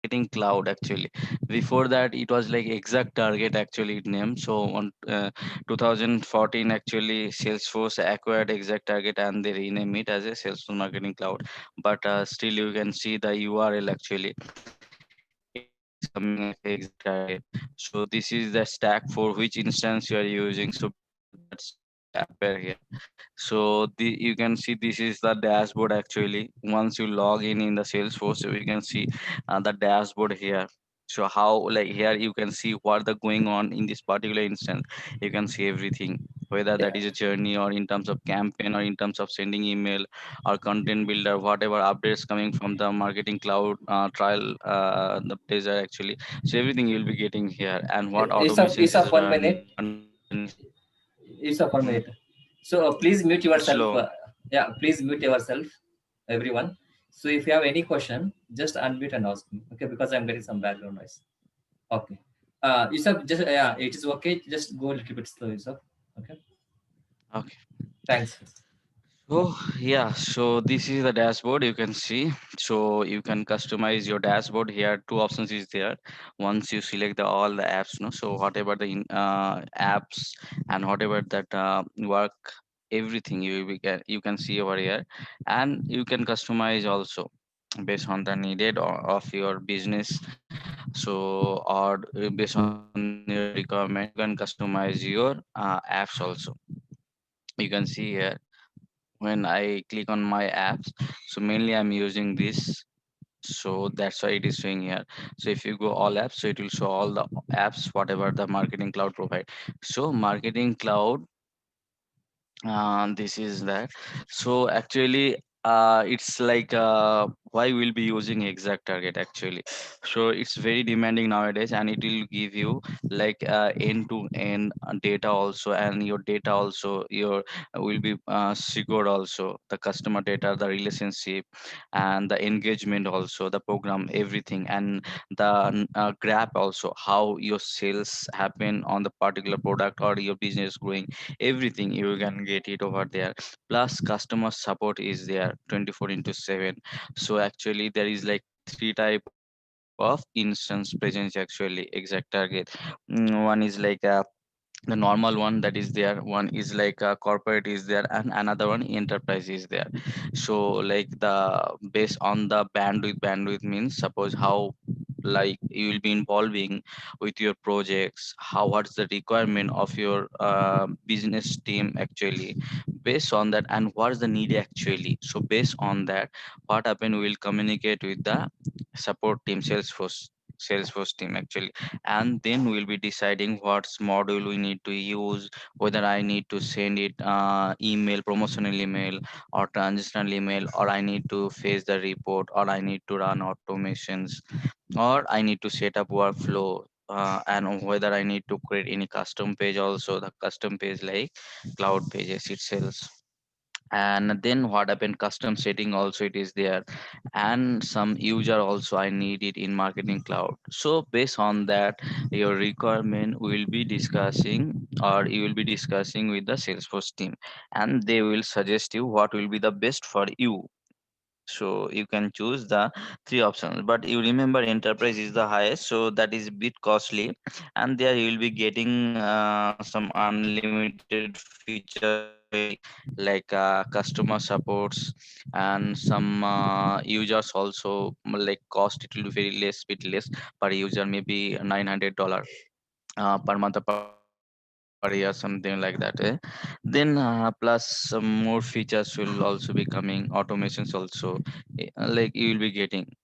Marketing Cloud actually. Before that, it was like Exact Target actually it named. So on 2014, actually Salesforce acquired Exact Target and they rename it as a Salesforce Marketing Cloud. But still, you can see the URL actually. It is coming as a Exact Target. So this is the stack for which instance you are using. So based on that stack will appear here. So you can see this is the dashboard actually. Once you log in the Salesforce, so you can see the dashboard here. So how like here you can see what the going on in this particular instance. You can see everything, whether that Yeah. is a journey or in terms of campaign or in terms of sending email or content builder, whatever updates coming from the marketing cloud trial the pleasure actually. So everything you'll be getting here and what It's automations of is 1 minute. done. It's of 1 minute. Hmm. So please mute It's yourself. slow. Yeah, please mute yourself, everyone. So if you have any question, just unmute and ask me. Okay, because I'm getting some background noise. Okay. Yusuf, just yeah, it is okay. Just go a little bit slow, Yusuf. Okay. Okay. Thanks. Oh, yeah. So this is the dashboard you can see. So you can customize your dashboard here. Two options is there. Once you select all the apps, no. So whatever the apps and whatever that work, everything you can see over here, and you can customize also based on the needed of your business. So or based on your requirement, you can customize your apps also. You can see here when I click on my apps. So mainly I'm using this. So that's why it is showing here. So if you go all apps, so it will show all the apps, whatever the marketing cloud provide. So marketing cloud, this is that. So actually, it's like why we'll be using Exact Target actually. So it's very demanding nowadays, and it will give you like end to end data also, and your data also your will be secured also. The customer data, the relationship, and the engagement also, the program, everything, and the graph also, how your sales happen on the particular product or your business growing, everything you can get it over there. Plus customer support is there 24 into 7. So actually there is like three type of instance presence actually Exact Target. One is like the normal one that is there, one is like a corporate is there, and another one enterprise is there. So like the based on the bandwidth means suppose how like you will be involving with your projects, how what's the requirement of your business team actually. Based on that and what's the need actually, so based on that what happen, we will communicate with the support team, Salesforce team actually. And then we'll be deciding what's module we need to use, whether I need to send it email, promotional email or transitional email, or I need to face the report, or I need to run automations, or I need to set up workflow, and whether I need to create any custom page also, the custom page like cloud pages itself. And then what happened, custom setting also it is there, and some user also I need it in marketing cloud. So based on that your requirement will be discussing, or you will be discussing with the Salesforce team, and they will suggest you what will be the best for you. So you can choose the three options, but you remember enterprise is the highest, so that is a bit costly. And there you will be getting some unlimited features like customer supports, and some users also like cost it will be very less, bit less per user, maybe $900 per month or per year, something like that, eh? Then plus some more features will also be coming, automations also, like you will be getting.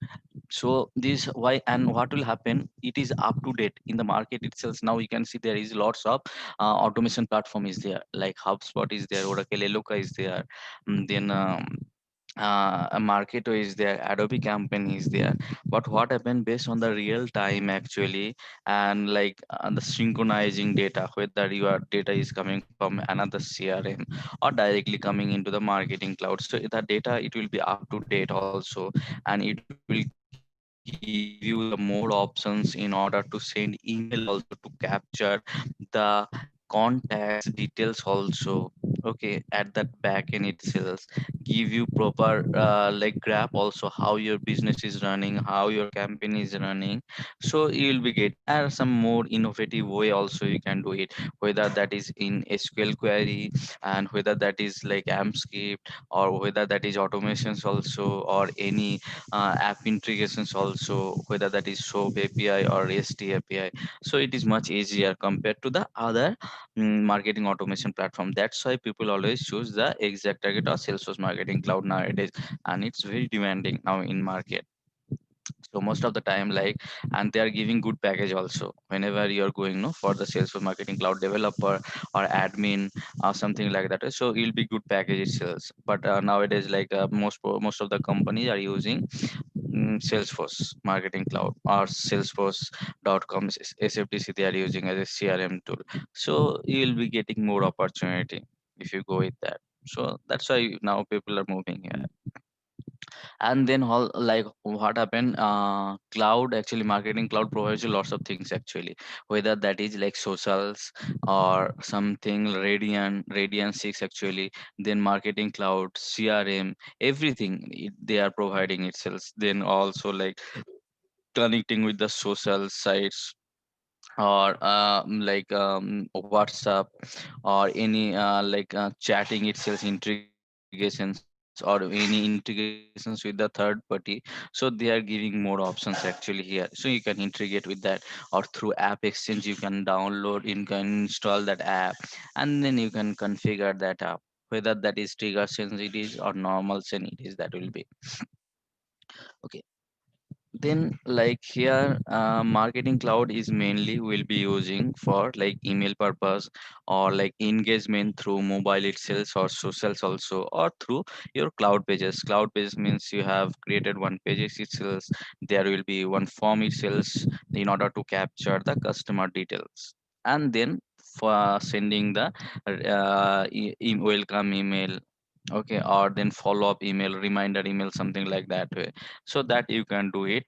So this why, and what will happen, it is up to date in the market itself. Now you can see there is lots of automation platform is there, like HubSpot is there, Oracle Eloka is there. Then a Marketo is there, Adobe Campaign is there. But what happened based on the real time actually, and like the synchronizing data, whether your data is coming from another CRM or directly coming into the marketing cloud. So the data it will be up to date also, and it will give you the more options in order to send email also, to capture the contacts details also, okay, at that back end itself, give you proper like graph also how your business is running, how your campaign is running. So you will be getting some more innovative way also you can do it, whether that is in SQL query, and whether that is like AMP or whether that is automations also, or any app integrations also, whether that is SOAP API or REST API. So it is much easier compared to the other marketing automation platform. That's why people always choose the exact target or Salesforce Marketing Cloud nowadays, and it's very demanding now in market. So most of the time, like, and they are giving good package also whenever you're going no for the Salesforce Marketing Cloud developer or admin or something like that. So it'll be good package itself. But nowadays, like most of the companies are using Salesforce Marketing Cloud or Salesforce.com SFTC they are using as a CRM tool. So you'll be getting more opportunity if you go with that. So that's why now people are moving here. And then all like what happened, cloud actually marketing cloud provides you lots of things actually, whether that is like socials or something Radiant 6 actually, then marketing cloud, CRM, everything they are providing itself. Then also like connecting with the social sites, or WhatsApp, or any chatting itself integrations, or any integrations with the third party. So they are giving more options actually here, so you can integrate with that. Or through App Exchange you can download, you can install that app, and then you can configure that app, whether that is trigger sense it is or normal sense it is, that will be okay. Then like here marketing cloud is mainly will be using for like email purpose, or like engagement through mobile itself or socials also, or through your cloud pages. Cloud pages means you have created one page itself, there will be one form itself in order to capture the customer details, and then for sending the welcome email, okay, or then follow up email, reminder email, something like that way. So that you can do it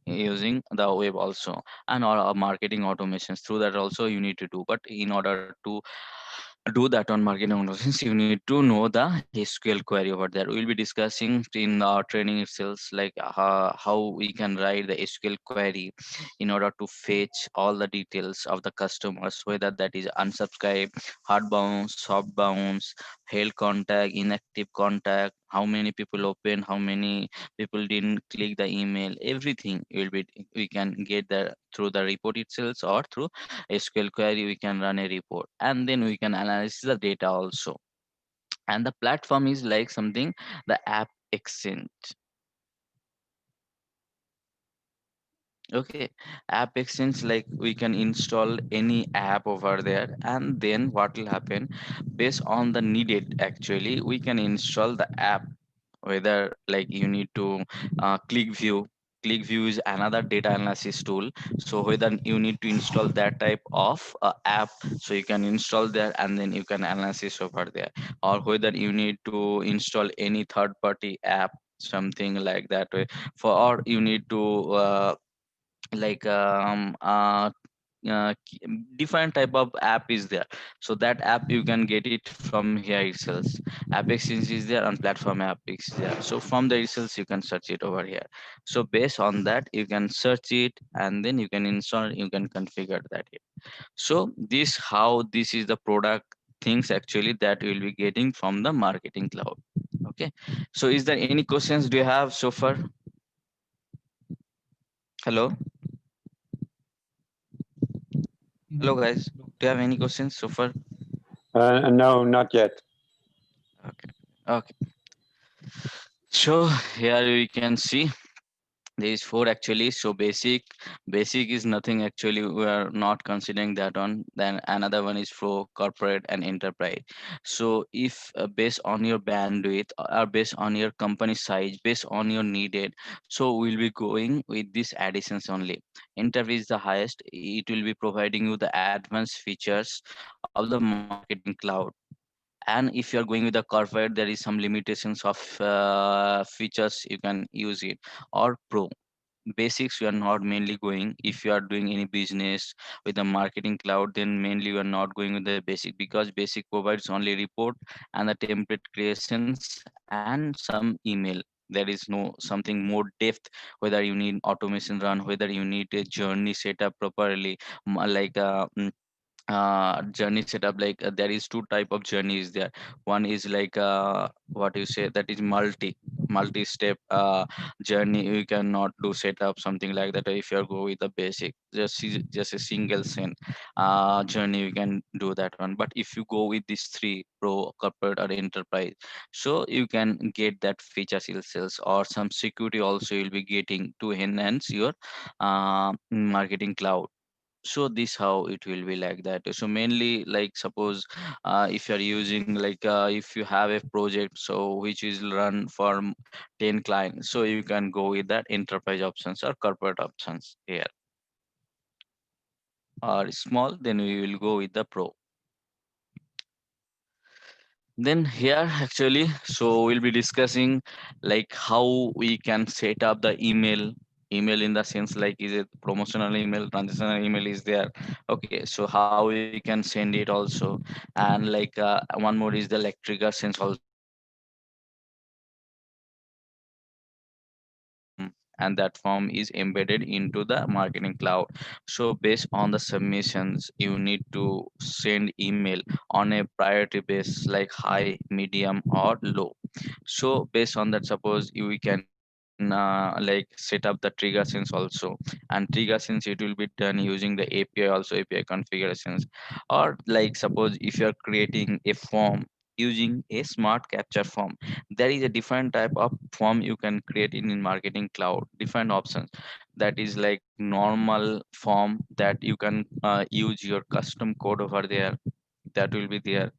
using the web also, and or marketing automations through that also you need to do. But in order to do that on marketing automations, you need to know the SQL query over there. We'll be discussing in our training itself, like how we can write the SQL query in order to fetch all the details of the customers, whether that is unsubscribe, hard bounce, soft bounce, held contact, inactive contact, how many people open, how many people didn't click the email, everything will be we can get there through the report itself, or through SQL query we can run a report, and then we can analyze the data also. And the platform is like something, the App Exchange. Okay, App Exchange, like we can install any app over there, and then what will happen, based on the needed actually we can install the app. Whether like you need to ClickView is another data analysis tool. So whether you need to install that type of app, so you can install there and then you can analysis over there. Or whether you need to install any third party app, something like that way. For or you need to like different type of app is there. So that app you can get it from here itself. App Exchange is there and platform app is there, so from the itself you can search it over here. So based on that you can search it, and then you can install, you can configure that it. So this is the product things actually that you will be getting from the marketing cloud. Okay, so is there any questions do you have so far? Hello, hello guys, do you have any questions so far? No, not yet. Okay. Okay. So here we can see there is four actually. So basic is nothing actually. We are not considering that one. Then another one is pro, corporate, and enterprise. So if based on your bandwidth or based on your company size, based on your needed, so we'll be going with these additions only. Enterprise is the highest. It will be providing you the advanced features of the marketing cloud. And if you are going with the corporate, there is some limitations of features you can use it, or pro. basics you are not mainly going. If you are doing any business with the marketing cloud, then mainly you are not going with the basic, because basic provides only report and the template creations and some email. There is no something more depth, whether you need automation run, whether you need a journey set up properly, journey setup. Like there is two type of journeys there. One is like what you say, that is multi step journey. You cannot do setup something like that if you go with the basic, just a single scene journey, you can do that one. But if you go with these three, pro, corporate or enterprise, so you can get that feature sales or some security also you'll be getting to enhance your marketing cloud. So this how it will be like that. So mainly, like suppose if you're using like if you have a project so which is run for 10 clients, so you can go with that enterprise options or corporate options here. Or small, then we will go with the pro. Then here actually, so we'll be discussing like how we can set up the email in the sense like, is it promotional email, transactional email is there. Okay, so how we can send it also. And like one more is the like trigger sense also, that you can create a form, and that form is embedded into the marketing cloud. So based on the submissions, you need to send email on a priority base like high, medium or low. So based on that, suppose we can like set up the trigger sense also. And trigger sense, it will be done using the API also, API configurations. Or like suppose if you're creating a form using a smart capture form, there is a different type of form you can create in marketing cloud, different options. That is like normal form that you can use your custom code over there, that will be there.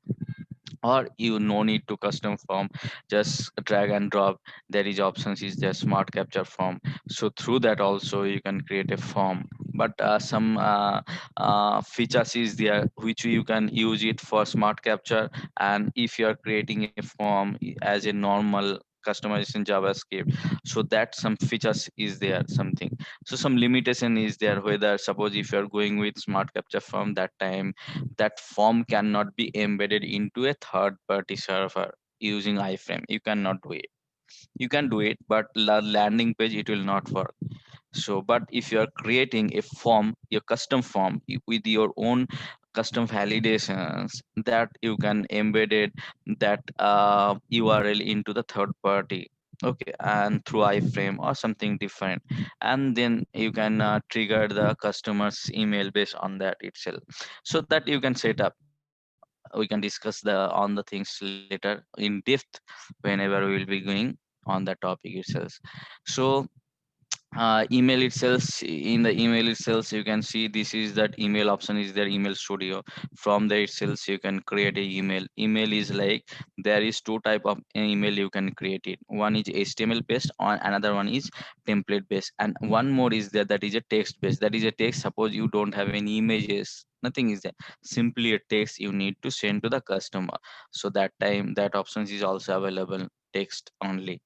Or you no need to custom form, just drag and drop. There is options is there smart capture form, so through that also you can create a form. But some features is there which you can use it for smart capture. And if you are creating a form as a normal customization javascript, so that some features is there something. So some limitation is there, whether suppose if you are going with smart capture form, that time that form cannot be embedded into a third party server using iframe. You cannot do it. You can do it, but landing page it will not work. So but if you are creating a form, your custom form with your own custom validations, that you can embed it, that url into the third party. Okay, and through iframe or something different, and then you can trigger the customer's email based on that itself. So that you can set up. We can discuss the on the things later in depth whenever we will be going on that topic itself. So email itself, in the email itself you can see this is that email option is there, email studio. From there itself you can create a email is like, there is two type of email you can create it. One is html based on, another one is template based, and one more is there, that is a text based. That is a text, suppose you don't have any images, nothing is there, simply a text you need to send to the customer. So that time that options is also available, text only.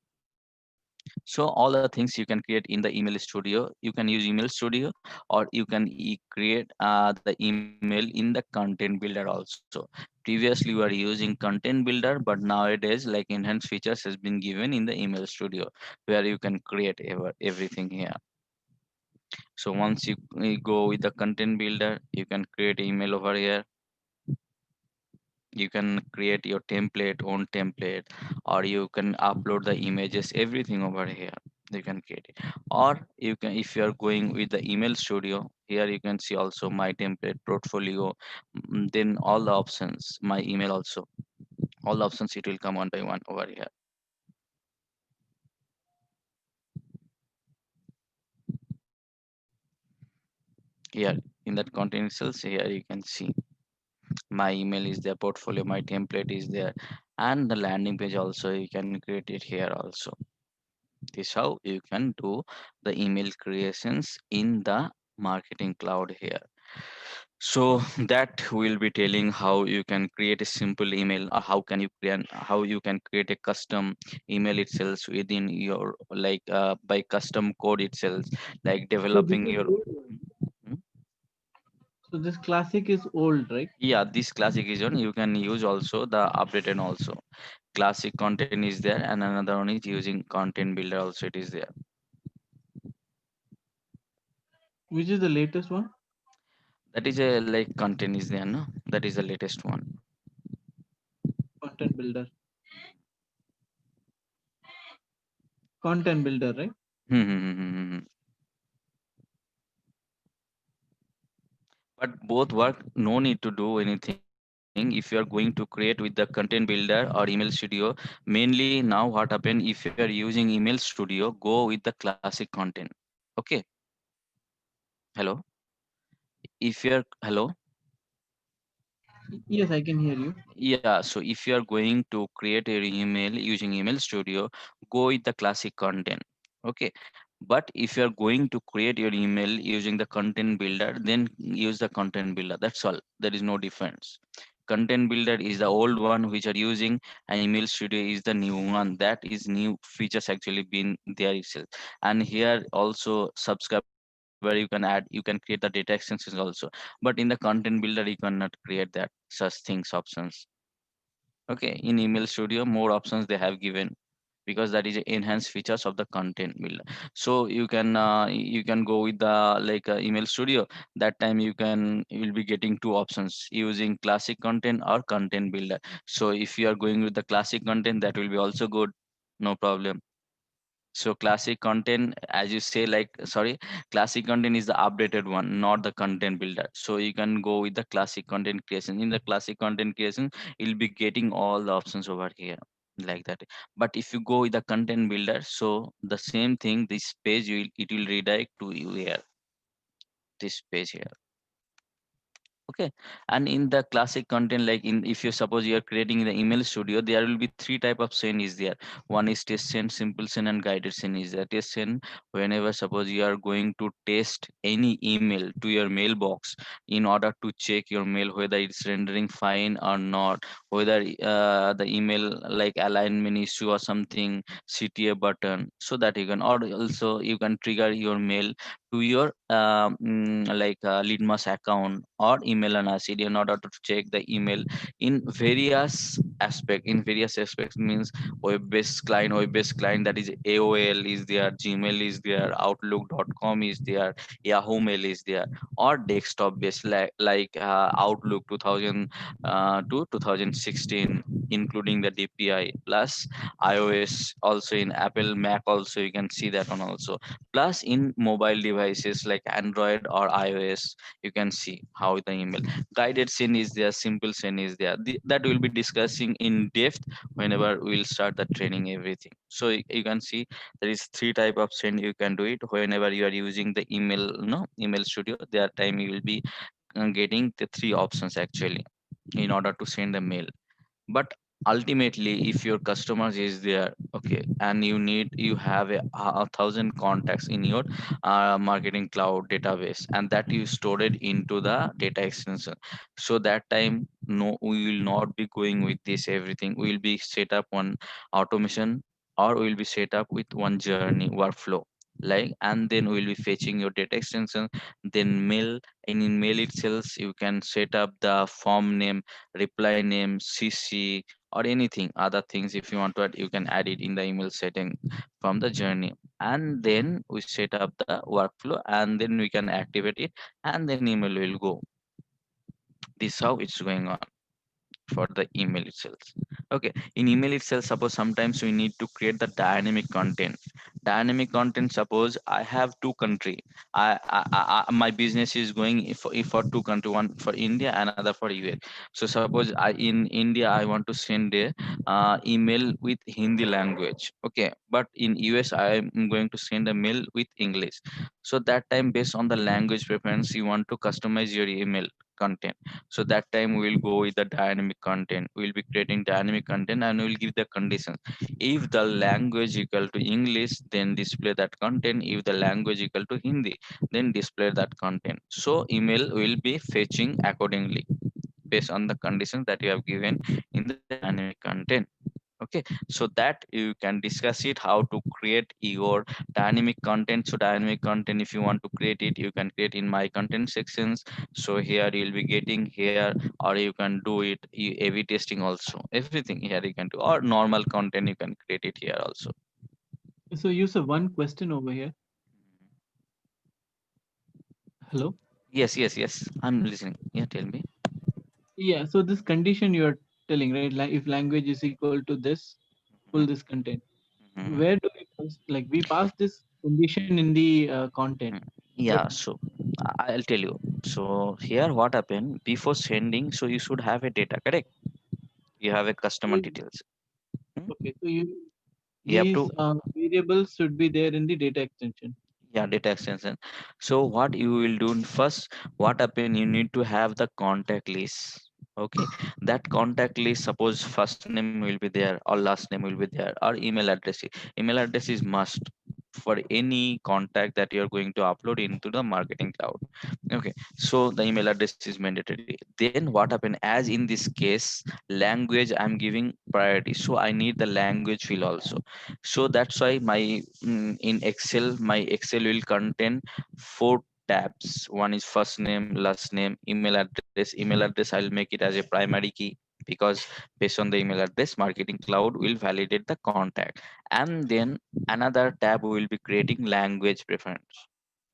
So all the things you can create in the email studio. You can use email studio, or you can create the email in the content builder also. Previously we were using content builder, but nowadays like enhanced features has been given in the email studio, where you can create everything here. So once you go with the content builder, you can create email over here. You can create your template, own template, or you can upload the images, everything over here you can create it. Or you can, if you are going with the email studio, here you can see also my template portfolio. Then all the options, my email also, all the options it will come one by one over here. Here in that content itself, so here you can see my email is there, portfolio, my template is there, and the landing page also you can create it here also. This how you can do the email creations in the marketing cloud here. So that will be telling how you can create a simple email, or how you can create a custom email itself within your, like by custom code itself, like So this developing is your. old. Hmm? So this classic is old, right? Yeah, this classic is on. You can use also the updated also. Classic content is there, and another one is using content builder also. It is there. Which is the latest one? That is a like content is there, no? That is the latest one. Content builder. Content builder, right? Hmm, hmm, hmm, hmm, hmm, hmm. But both work, no need to do anything. If you are going to create with the content builder or email studio, mainly now what happen, if you are using email studio, go with the classic content. Okay. Hello. If you're hello. Yes, I can hear you. Yeah, so if you are going to create your email using email studio, go with the classic content. Okay. But if you are going to create your email using the content builder, then use the content builder. That's all. There is no difference. Content builder is the old one which are using, and email studio is the new one. That is new features actually been there itself. And here also subscriber you can add, you can create the data extensions also. But in the content builder you cannot create that such things options. Okay, in email studio more options they have given, because that is a enhanced features of the content builder. So you can go with the like email studio. That time you will be getting two options using classic content or content builder. So if you are going with the classic content, that will be also good, no problem. So classic content, as you say, like sorry, classic content is the updated one, not the content builder. So you can go with the classic content creation. In the classic content creation, you'll be getting all the options over here like that. But if you go with the content builder, so the same thing, this page it will redirect to you here, this page here. Okay. And in the classic content, like in, if you suppose you are creating in the email studio, there will be three type of send is there. One is test send, simple send, and guided send is there. Test send, whenever suppose you are going to test any email to your mailbox, in order to check your mail whether it's rendering fine or not, whether the email like alignment issue or something, CTA button, so that you can, or also you can trigger your mail to your like Litmus account or email and acid in order to check the email in various aspect. In various aspects means web-based client, that is AOL is there, Gmail is there, Outlook.com is there, Yahoo Mail is there, or desktop based like Outlook 2000 to 2016, including the DPI plus iOS, also in Apple Mac also you can see that one also, plus in mobile devices like Android or iOS. You can see how the email guided send is there, simple send is there. That we'll be discussing in depth whenever we'll start the training everything. So you can see there is three type of send you can do it whenever you are using the email, no, email studio. There time you will be getting the three options actually in order to send the mail. But ultimately if your customers is there, okay, and you have a thousand contacts in your marketing cloud database, and that you stored it into the data extension. So that time, no, we will not be going with this everything. We will be set up one automation, or we will be set up with one journey workflow, like, and then we will be fetching your data extension, then mail, and in mail itself you can set up the form name, reply name, CC, or anything other things. If you want to add, you can add it in the email setting from the journey. And then we set up the workflow, and then we can activate it, and then email will go. This how it's going on for the email itself. Okay, in email itself, suppose sometimes we need to create the dynamic content. Dynamic content, suppose I have two country, my business is going if for two country, one for India, another for US. So suppose in India I want to send a email with Hindi language, okay, but in US I am going to send a mail with English. So that time, based on the language preference, you want to customize your email. content. So that time we will go with the dynamic content. We'll be creating dynamic content and we'll give the conditions. If the language equal to English, then display that content. If the language equal to Hindi, then display that content. So email will be fetching accordingly based on the conditions that you have given in the dynamic content. Okay, so that you can discuss it how to create your dynamic content. So dynamic content, if you want to create it, you can create in my content sections. So here you'll be getting here, or you can do it A/B testing also. Everything here you can do, or normal content you can create it here also. So use one question over here. Hello. Yes, I'm listening. Yeah, tell me. Yeah. So this condition you're telling, right? Like if language is equal to this, pull this content. Mhm. Where do we pass? Like we pass this condition in the content, Mhm. but Yeah, so I'll tell you. So here what happened before sending, so you should have a data, correct? You have a customer details. Hmm? okay. So you You have these to, variables should be there in the data extension. yeah, data extension. So what you will do first, what happen, you need to have the contact list. Okay, that contact list, suppose first name will be there or last name will be there, or email address. Email address is must for any contact that you're going to upload into the marketing cloud. Okay, so the email address is mandatory. Then what happened, as in this case language I'm giving priority, so I need the language field also. So that's why my in Excel, my Excel will contain four tabs. One is first name, last name, email address. Email address I'll make it as a primary key, because based on the email address marketing cloud will validate the contact. And then another tab will be creating language preference.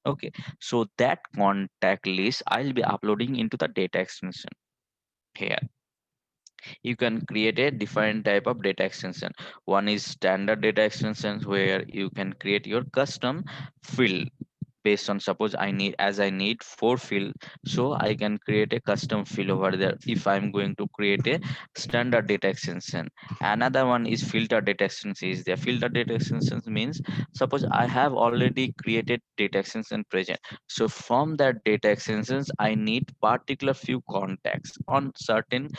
Okay, so that contact list I'll be uploading into the data extension. Here you can create a different type of data extension. One is standard data extensions, where you can create your custom field based on, suppose I need four field, so I can create a custom field over there if I'm going to create a standard data extension. Another one is filter data extension is there. Filter data extensions means, suppose I have already created data extension present, so from that data extensions I need particular few contacts on certain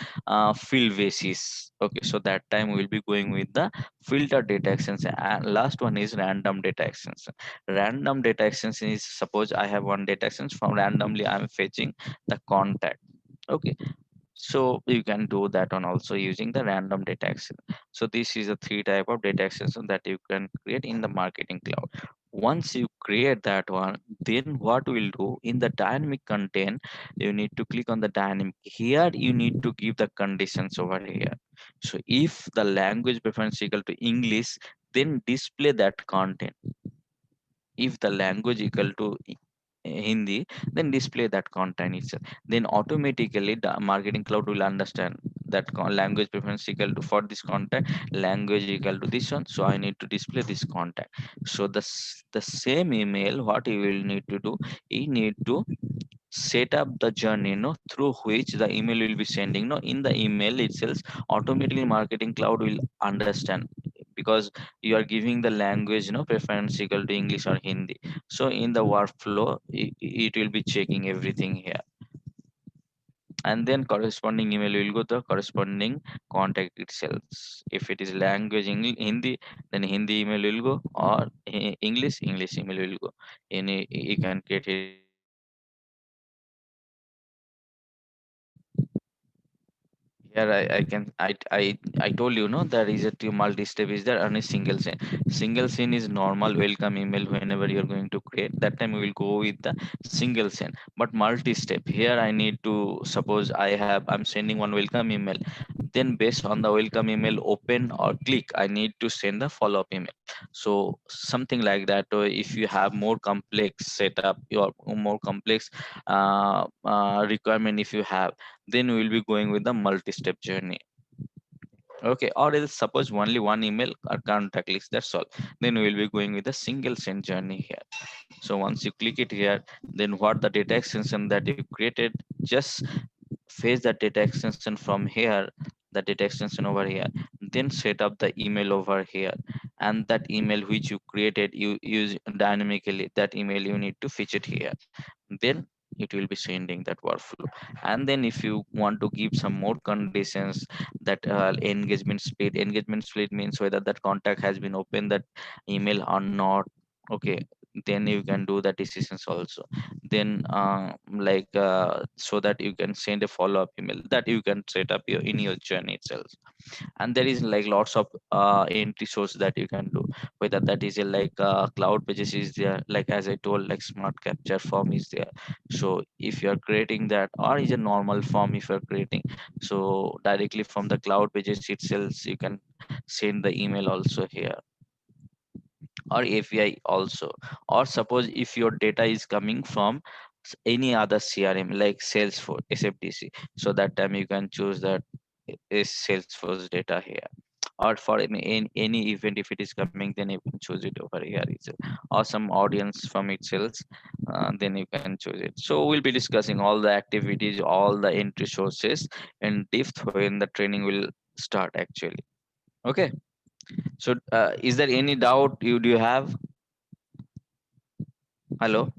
field basis. Okay, so that time we'll be going with the filter data extension. And last one is random data extension. Random data extension is, suppose I have one data extension, from randomly I'm fetching the contact. Okay, so you can do that one also using the random data extension. So this is a three type of data extension that you can create in the marketing cloud. Once you create that one, then what we'll do in the dynamic content, you need to click on the dynamic. Here you need to give the conditions over here. So if the language preference equal to English, then display that content. If the language equal to Hindi, then display that content itself. Then automatically the marketing cloud will understand that language preference equal to, for this contact language equal to this one, so I need to display this contact. So the same email, what you will need to do, you need to set up the journey, no, through which the email will be sending. No, in the email itself automatically marketing cloud will understand, because you are giving the language, preference equal to English or Hindi. So in the workflow it will be checking everything here, and then corresponding email will go to the corresponding contact itself. If it is language Hindi, then Hindi email will go, or English email will go. Any you can create it in any format. Here I can I told you, no, there is a two multi-step is there, and a single scene. Single scene is normal welcome email whenever you're going to create. That time we will go with the single scene. But multi-step, here I need to, suppose I'm sending one welcome email. Then based on the welcome email open or click, I need to send the follow-up email. So something like that. Or if you have more complex setup, your more complex requirement if you have, then we will be going with the multi-step journey. Okay, or else suppose only one email or contact list, that's all, then we will be going with a single send journey here. So once you click it here, then what the data extension that you created, just fetch the data extension from here, the data extension over here, then set up the email over here, and that email which you created, you use dynamically, that email you need to fetch it here. Then it will be sending that workflow. And then if you want to give some more conditions, that engagement split means whether that contact has been opened that email or not. Okay, then you can do the decisions also. Then so that you can send a follow-up email that you can set up in your journey itself. And there is like lots of entry source that you can do, whether that is a cloud pages is there, like as I told, like smart capture form is there. So if you're creating that, or is a normal form if you're creating, so directly from the cloud pages itself you can send the email also here, or API also. Or suppose if your data is coming from any other CRM like Salesforce SFDC, so that time you can choose that is Salesforce data here. Or for any event if it is coming, then you can choose it over here itself, or some audience from itself, then you can choose it. So we'll be discussing all the activities, all the entry sources in depth when the training will start actually. Okay, so is there any doubt you do you have? Hello,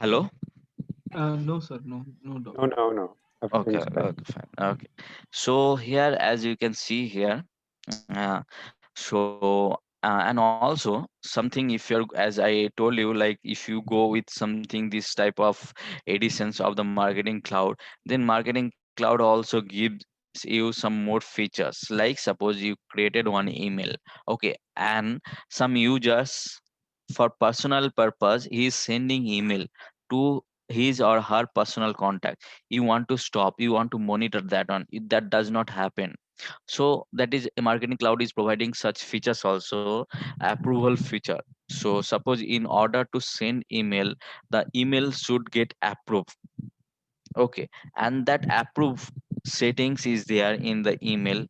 hello. No, sir. No, no doubt. No, no, no. Okay, Everything's fine. okay, fine. Okay. So here, as you can see here, and also something, if you're, as I told you, like if you go with something, this type of editions of the marketing cloud, then marketing cloud also gives you some more features. Like suppose you created one email, okay, and some users for personal purpose, he is sending email to his or her personal contact. You want to stop, you want to monitor that on that does not happen. So that is a marketing cloud is providing such features also, approval feature. So suppose in order to send email, the email should get approved. Okay, and that approve settings is there in the email.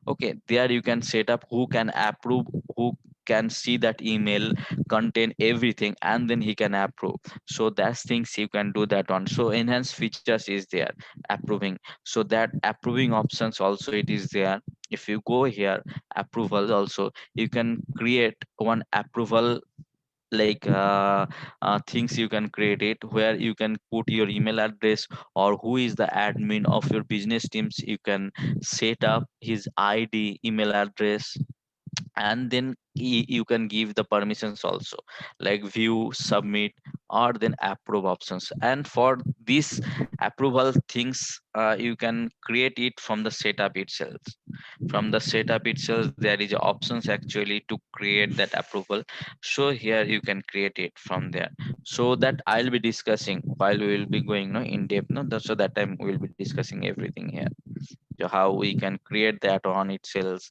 Okay, there you can set up who can approve, who can see that email contain everything, and then he can approve. So that's things you can do that on. So enhanced features is there, approving. So that approving options also it is there. If you go here, approval also, you can create one approval, things you can create it where you can put your email address, or who is the admin of your business teams, you can set up his ID email address. And then you can give the permissions also, like view, submit, or then approve options. And for this approval things, you can create it from the setup itself. From the setup itself there is options actually to create that approval. So here you can create it from there. So that I'll be discussing while we will be going no in depth, no, so that time we'll be discussing everything here. So how we can create that on itself,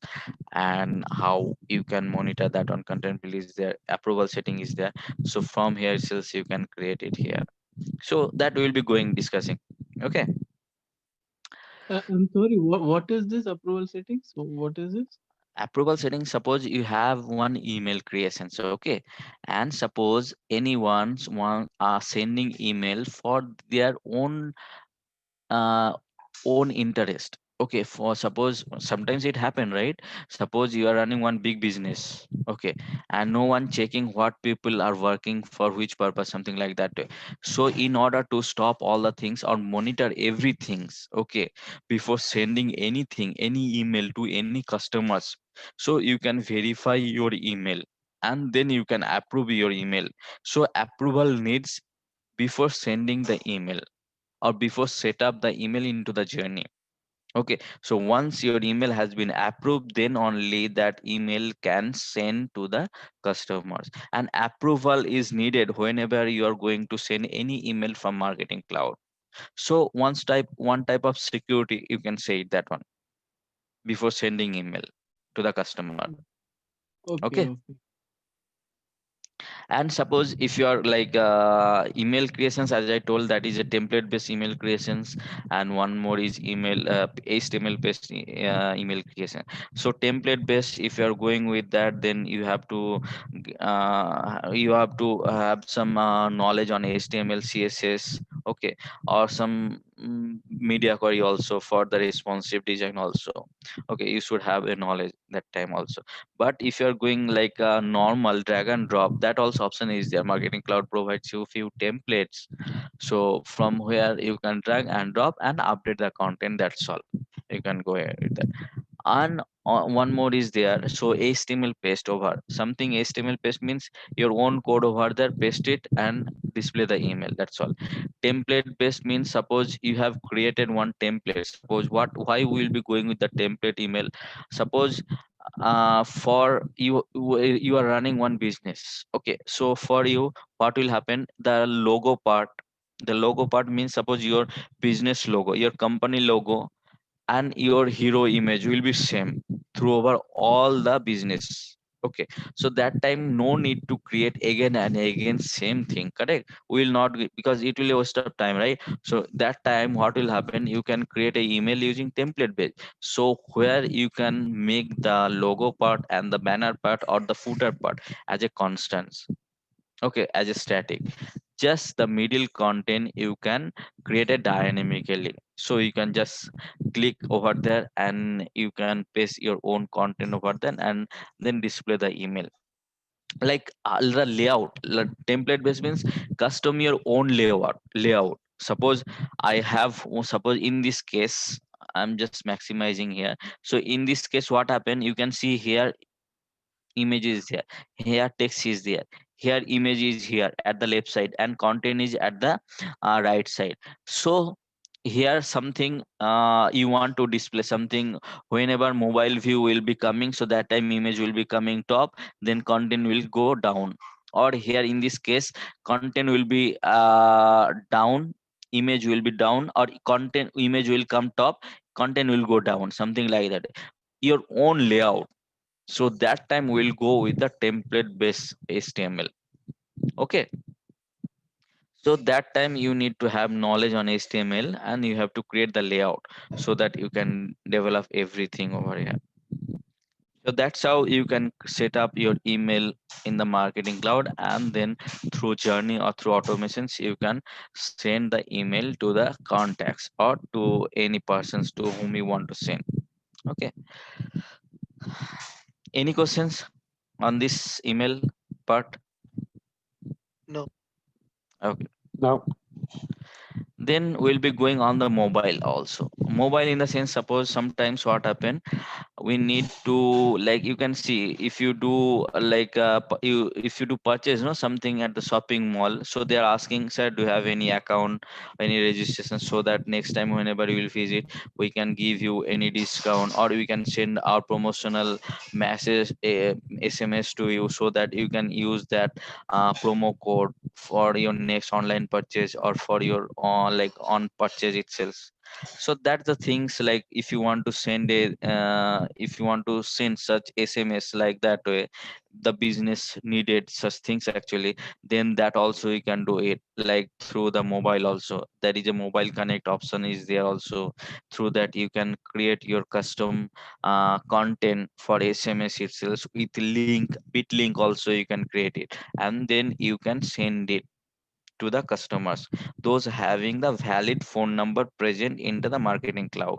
and how you can monitor that on content bill is there, approval setting is there. So from here itself you can create it here. So that we'll be going discussing. Okay, I'm sorry. What is this approval settings? So what is this? approval setting, suppose you have one email creation, so okay, and suppose anyone's one sending email for their uh, own interest. Okay, for suppose sometimes it happen, right? Suppose you are running one big business, okay, and no one checking what people are working for which purpose, something like that. So in order to stop all the things or monitor everything, okay, before sending anything, any email to any customers, so you can verify your email, and then you can approve your email. So approval needs before sending the email, or before set up the email into the journey. Okay, so once your email has been approved, then only that email can send to the customers. And approval is needed whenever you are going to send any email from marketing cloud. So one type of security you can say that one, before sending email to the customer. Okay, Okay, okay. and suppose if you are email creations, as I told, that is a template based email creations, and one more is email HTML based email creation. So template based, if you are going with that, then you have to have some knowledge on HTML, CSS, Okay, or some media query also for the responsive design also. Okay, you should have a knowledge that time also. But if you're going like a normal drag and drop, that also option is there. Marketing Cloud provides you few templates, so from where you can drag and drop and update the content. That's all. You can go ahead with that. And one more is there, so HTML paste over something. HTML paste means your own code over there, paste it and display the email. That's all. Template based means, suppose you have created one template. Suppose what, why we will be going with the template email. Suppose for you, you are running one business. Okay, so for you, what will happen, the logo part means, suppose your business logo, your company logo and your hero image will be same through over all the business. Okay, so that time no need to create again and again same thing, correct? We will not, because it will waste of time, right? So that time what will happen, you can create a email using template based, so where you can make the logo part and the banner part or the footer part as a constant. Okay, as a static. Just the middle content you can create it dynamically, so you can just click over there and you can paste your own content over there and then display the email. Like the layout, template based means custom your own layout. Suppose I have, suppose in this case, I'm just maximizing here. So in this case, what happened, you can see here image is there, here text is there, here image is here at the left side and content is at the right side. So here something you want to display something, whenever mobile view will be coming, so that time image will be coming top, then content will go down. Or here in this case, content will be down, image will be down, or content image will come top, content will go down, something like that, your own layout. So that time we'll go with the template based HTML. Okay, so that time you need to have knowledge on HTML and you have to create the layout so that you can develop everything over here. So that's how you can set up your email in the Marketing Cloud, and then through Journey or through automations you can send the email to the contacts or to any persons to whom you want to send. Okay, any questions on this email part? No. Okay, No. then we'll be going on the mobile also. Mobile in the sense, suppose sometimes what happen, we need to, like you can see, if you do like you, if you do purchase something at the shopping mall, so they are asking, sir, do you have any account, any registration, so that next time whenever you will visit, we can give you any discount, or we can send our promotional message, SMS to you, so that you can use that promo code for your next online purchase or for your like on purchase itself. So that's the things, like if you want to send a if you want to send such SMS like that way, the business needed such things actually, then that also you can do it like through the mobile also. There is a mobile connect option is there also. Through that you can create your custom content for SMS itself with link, bit link also you can create it, and then you can send it to the customers, those having the valid phone number present into the Marketing Cloud.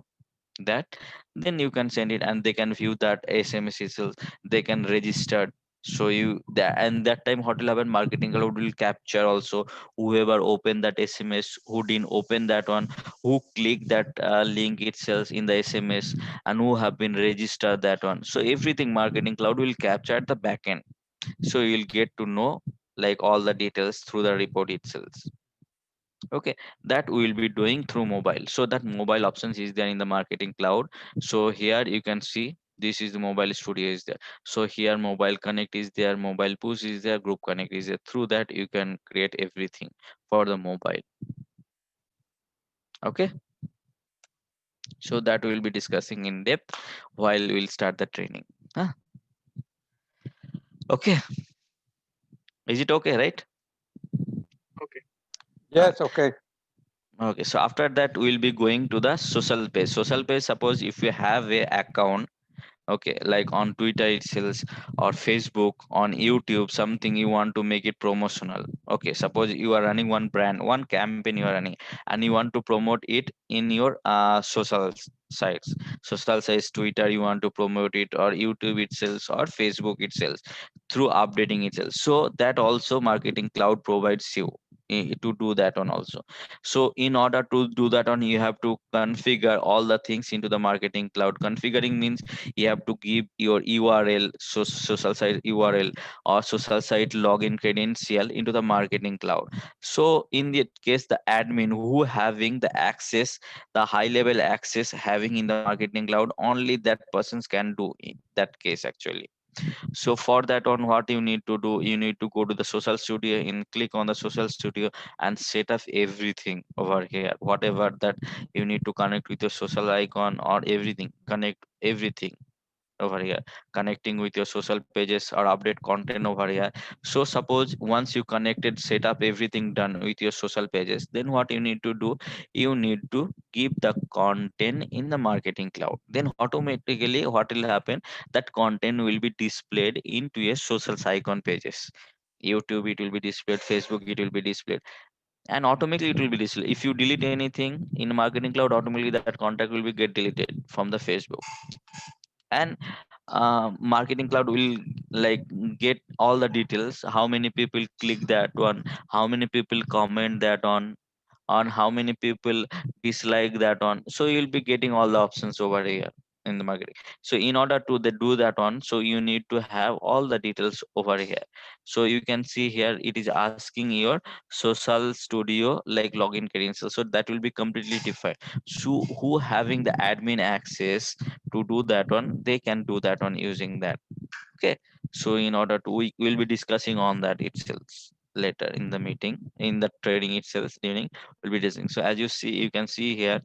That then you can send it and they can view that SMS itself, they can register. So you that, and that time what will happen, Marketing Cloud will capture also whoever opened that SMS, who didn't open that one, who clicked that link itself in the SMS, and who have been registered that one. So everything Marketing Cloud will capture at the back end, so you'll get to know like all the details through the report itself. Okay, that we will be doing through mobile. So that mobile options is there in the Marketing Cloud. So here you can see this is the mobile studio is there. So here mobile connect is there, mobile push is there, group connect is there. Through that you can create everything for the mobile. Okay, so that we'll be discussing in depth while we'll start the training. Huh? Okay, is it okay, right? Okay. Yes, okay. Okay, so after that we'll be going to the social page. Social page, suppose if you have a account, Okay, like on Twitter it sells, or Facebook, on YouTube, something you want to make it promotional. Okay, suppose you are running one brand, one campaign you are running, and you want to promote it in your sites, social sites, Twitter you want to promote it, or YouTube it sells, or Facebook it sells, through updating itself. So that also Marketing Cloud provides you to do that one also. So in order to do that one, you have to configure all the things into the Marketing Cloud. Configuring means you have to give your URL, so social site URL, or social site login credential into the Marketing Cloud. So in that case, the admin who having the access, the high level access having in the Marketing Cloud, only that persons can do in that case actually. So for that on, what you need to do, you need to go to the Social Studio and click on the Social Studio and set up everything over here, whatever that you need to connect with your social icon or everything, connect everything over here, connecting with your social pages or update content over here. So suppose once you connected, set up everything done with your social pages, then what you need to do, you need to keep the content in the Marketing Cloud. Then automatically what will happen, that content will be displayed into your social icon pages. YouTube it will be displayed, Facebook it will be displayed, and automatically it will be displayed. If you delete anything in Marketing Cloud, automatically that contact will be get deleted from the Facebook. And Marketing Cloud will like get all the details, how many people click that one, how many people comment that on how many people dislike that one. So you'll be getting all the options over here in the Marketing. So in order to do that one, so you need to have all the details over here. So you can see here it is asking your Social Studio like login credentials, so that will be completely different. So who having the admin access to do that one, they can do that one using that. Okay, so in order to, we will be discussing on that itself later in the meeting, in the trading itself during, we'll be discussing. So as you see, you can see here,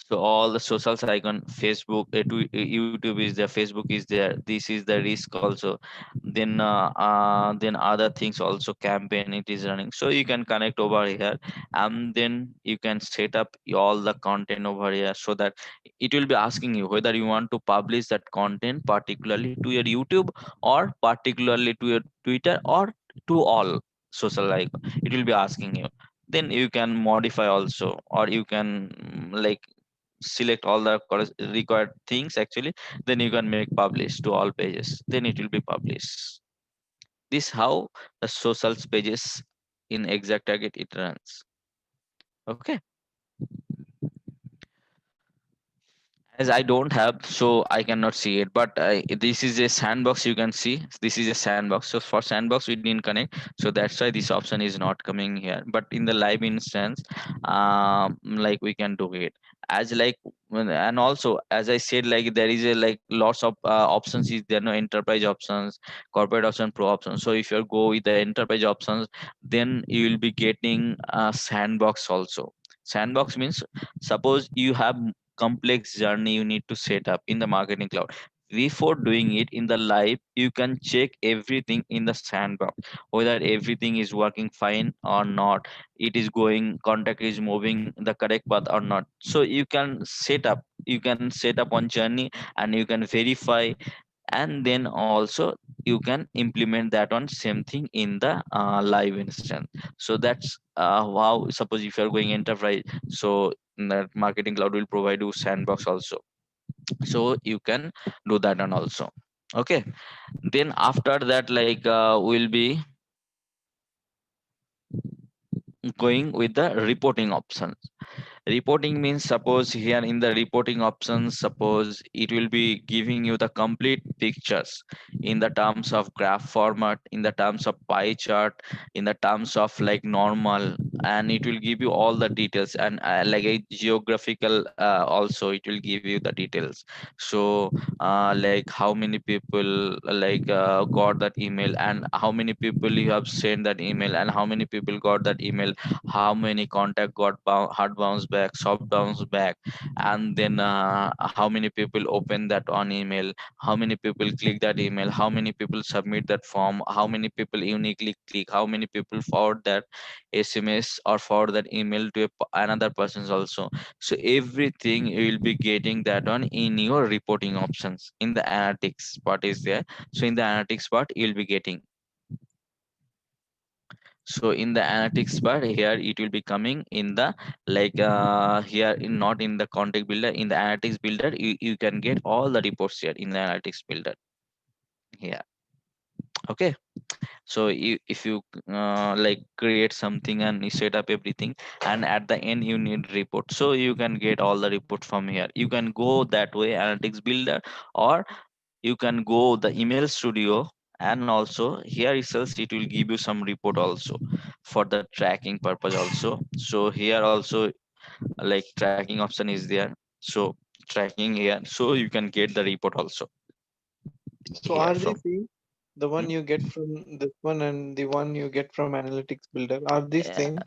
so all the socials icon, Facebook, YouTube is there, Facebook is there, this is the risk also. Then other things also, campaign it is running, so you can connect over here, and then you can set up all the content over here, so that it will be asking you whether you want to publish that content particularly to your YouTube, or particularly to your Twitter, or to all social icon, it will be asking you. Then you can modify also, or you can like select all the required things actually, then you can make publish to all pages, then it will be published. This how the social pages in ExactTarget it runs. Okay, as I don't have, so I cannot see it, but this is a sandbox, you can see this is a sandbox. So for sandbox we didn't connect, so that's why this option is not coming here. But in the live instance, like we can do it as like and also as I said, like there is a like lots of options is there, no enterprise options, corporate option, pro option. So if you go with the enterprise options, then you will be getting a sandbox also. Sandbox means, suppose you have complex journey you need to set up in the Marketing Cloud. Before doing it in the live, you can check everything in the sandbox, whether everything is working fine or not, it is going, contact is moving the correct path or not. So you can set up on journey, and you can verify, and then also you can implement that on same thing in the live instance. So that's how, suppose if you're going enterprise, so that Marketing Cloud will provide you sandbox also, so you can do that and also. Okay, then after that, like we'll be going with the reporting option. Reporting means, suppose here in the reporting options, suppose it will be giving you the complete pictures in the terms of graph format, in the terms of pie chart, in the terms of like normal, and it will give you all the details, and like a geographical also it will give you the details. So like how many people like got that email, and how many people you have sent that email, and how many people got that email, how many contact got hard bounce back, soft bounce back, and then how many people open that on email, how many people click that email, how many people submit that form, how many people uniquely click, how many people forward that SMS business or forward that email to another person's also. So everything you will be getting that on in your reporting options in the analytics part is there. So in the analytics part you'll be getting. So in the analytics part here it will be coming in the like here in not in the contact builder, in the analytics builder you can get all the reports here in the analytics builder here. Okay, so if you like create something and you set up everything and at the end you need report, so you can get all the report from here. You can go that way analytics builder, or you can go the email studio, and also here itself it will give you some report also for the tracking purpose also. So here also like tracking option is there, so tracking here, so you can get the report also So here are they from. same? The one you get from this one and the one you get from Analytics Builder, are these uh, same?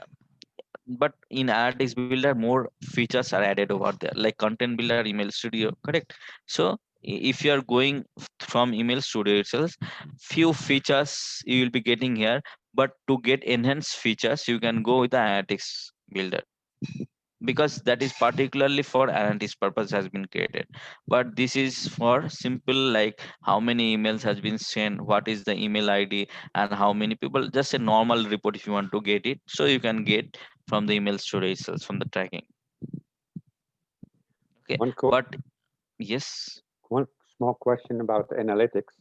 but in analytics builder more features are added over there, like content builder, email studio, correct? So if you are going from email studio itself, few features you will be getting here, but to get enhanced features you can go with the analytics builder, because that is particularly for analytics purpose has been created. But this is for simple, like how many emails has been sent, what is the email id, and how many people, just a normal report if you want to get it, so you can get from the email storage cells from the tracking. Okay, One, but yes. one small question about analytics.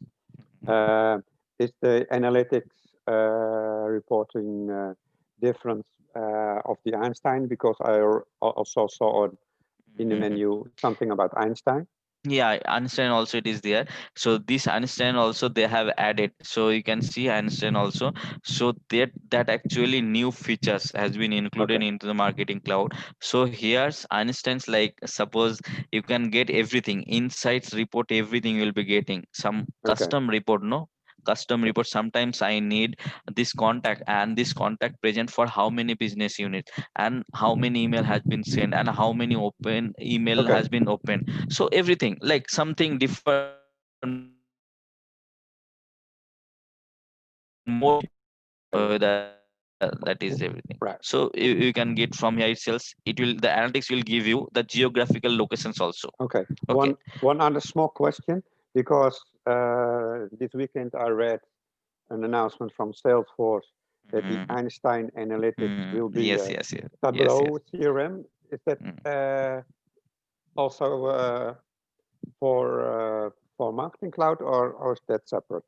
Uh, is the analytics reporting different of the Einstein? Because I also saw in the Mhm. menu something about Einstein. Yeah, Einstein also it is there. So this Einstein also they have added, so you can see Einstein also. So that actually new features has been included Okay. into the marketing cloud. So here's Einstein's, like suppose you can get everything, insights report, everything you'll be getting some Okay. custom report, no, custom report. Sometimes I need this contact, and this contact present for how many business units, and how many email has been sent, and how many open email Okay. has been opened. So everything like something different, more features has been added over there. So that is everything. Right. So you can get from here itself, it will, the analytics will give you the geographical locations also. Okay. Okay. One other small question, because this weekend I read an announcement from Salesforce that the Mm, Einstein Analytics will be yes, a yes, yes, yes, yes. Tableau CRM. Is that Mm. also for Marketing Cloud, or is that separate?